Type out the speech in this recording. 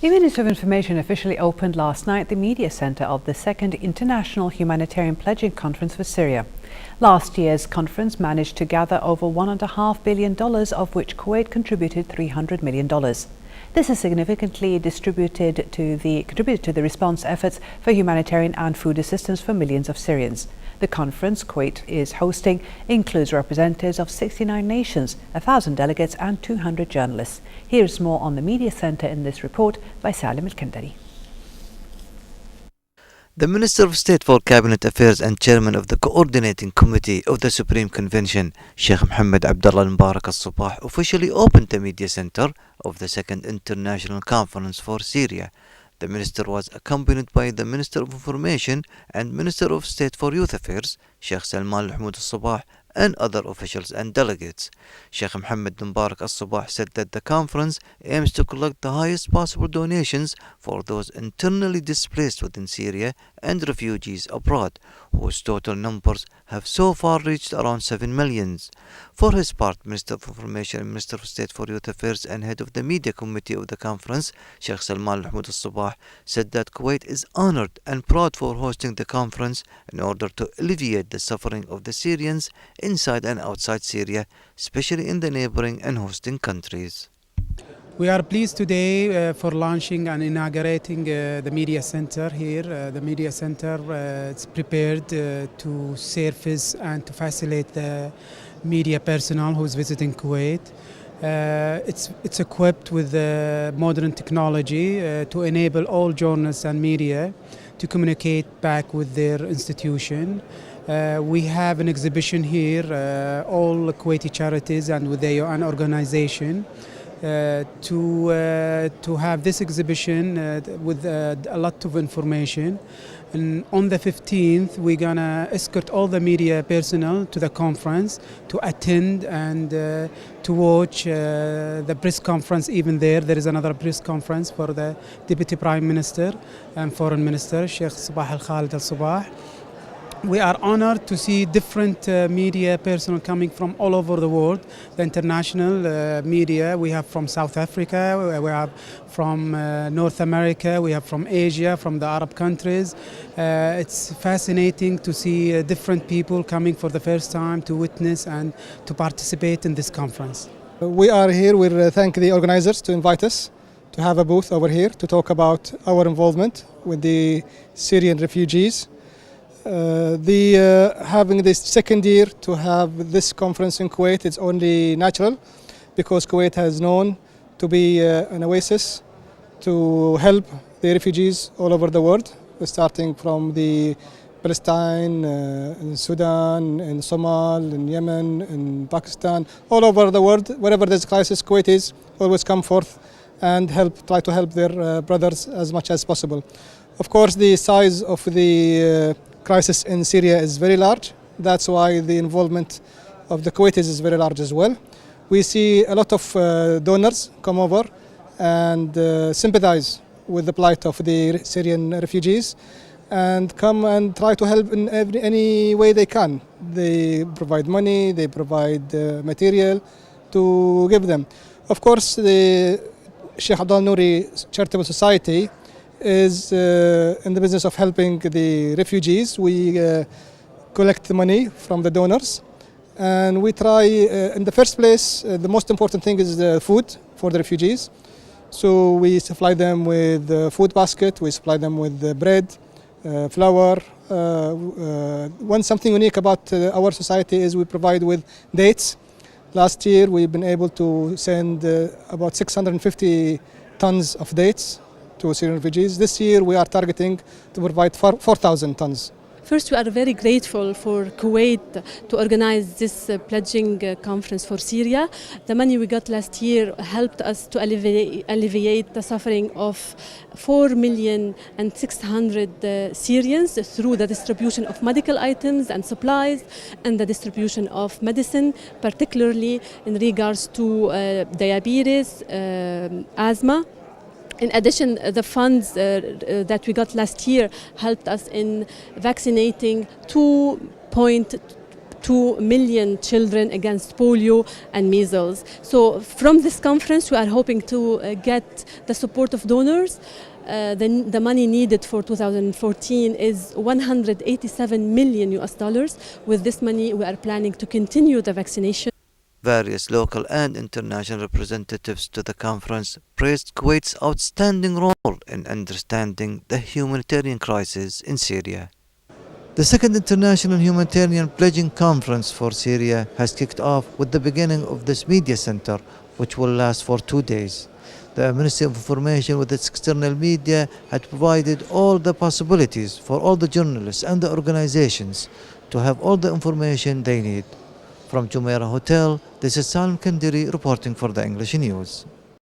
The Ministry of Information officially opened last night the media centre of the second International Humanitarian Pledging Conference for Syria. Last year's conference managed to gather over $1.5 billion, of which Kuwait contributed $300 million. This has significantly contributed to the response efforts for humanitarian and food assistance for millions of Syrians. The conference Kuwait is hosting includes representatives of 69 nations, 1,000 delegates and 200 journalists. Here's more on the media centre in this report by Salim Al-Kandari. The Minister of State for Cabinet Affairs and Chairman of the Coordinating Committee of the Supreme Convention, Sheikh Mohammed Abdullah Mubarak al-Sabah, officially opened the media centre of the Second International Conference for Syria. The Minister was accompanied by the Minister of Information and Minister of State for Youth Affairs, Sheikh Salman al-Mahmoud al-Sabah, and other officials and delegates. Sheikh Mohammed Mubarak al-Sabah said that the conference aims to collect the highest possible donations for those internally displaced within Syria and refugees abroad, whose total numbers have so far reached around 7 million. For his part, Minister of Information and Minister of State for Youth Affairs and head of the Media Committee of the conference, Sheikh Salman al-Mahmoud al-Sabah, said that Kuwait is honored and proud for hosting the conference in order to alleviate the suffering of the Syrians inside and outside Syria, especially in the neighboring and hosting countries. We are pleased today for launching and inaugurating the media center here. The media center is prepared to service and to facilitate the media personnel who is visiting Kuwait. It's equipped with modern technology to enable all journalists and media to communicate back with their institution. We have an exhibition here, all Kuwaiti charities and with the UN organization, to have this exhibition with a lot of information. And on the 15th, we're gonna escort all the media personnel to the conference to attend and to watch the press conference. Even there is another press conference for the Deputy Prime Minister and Foreign Minister, Sheikh Sabah Al-Khalid Al-Sabah. We are honored to see different media personnel coming from all over the world. The international media, we have from South Africa, we have from North America, we have from Asia, from the Arab countries. It's fascinating to see different people coming for the first time to witness and to participate in this conference. We are here, we thank the organizers to invite us to have a booth over here to talk about our involvement with the Syrian refugees. Having this second year to have this conference in Kuwait is only natural because Kuwait has known to be an oasis to help the refugees all over the world, starting from the Palestine, in Sudan, in Somalia, in Yemen, in Pakistan, all over the world. Wherever there's a crisis, Kuwait is always come forth and try to help their brothers as much as possible. Of course, the size of the crisis in Syria is very large. That's why the involvement of the Kuwaitis is very large as well. We see a lot of donors come over and sympathize with the plight of the Syrian refugees and come and try to help in any way they can. They provide money, they provide material to give them. Of course, the Sheikh Abdullah Nouri Charitable Society is in the business of helping the refugees. We collect the money from the donors and we try, in the first place, the most important thing is the food for the refugees. So we supply them with food basket, we supply them with bread, flour. Something unique about our society is we provide with dates. Last year we've been able to send about 650 tons of dates to Syrian refugees. This year we are targeting to provide 4,000 tons. First, we are very grateful for Kuwait to organize this pledging conference for Syria. The money we got last year helped us to alleviate the suffering of 4,600,000 Syrians through the distribution of medical items and supplies and the distribution of medicine, particularly in regards to diabetes, asthma. In addition, the funds that we got last year helped us in vaccinating 2.2 2 million children against polio and measles. So from this conference, we are hoping to get the support of donors. The money needed for 2014 is 187 million US dollars. With this money, we are planning to continue the vaccination. Various local and international representatives to the conference praised Kuwait's outstanding role in understanding the humanitarian crisis in Syria. The second International Humanitarian Pledging Conference for Syria has kicked off with the beginning of this media center, which will last for 2 days. The Ministry of Information with its external media had provided all the possibilities for all the journalists and the organizations to have all the information they need. From Jumeirah Hotel, this is Salim Kandiri reporting for the English News.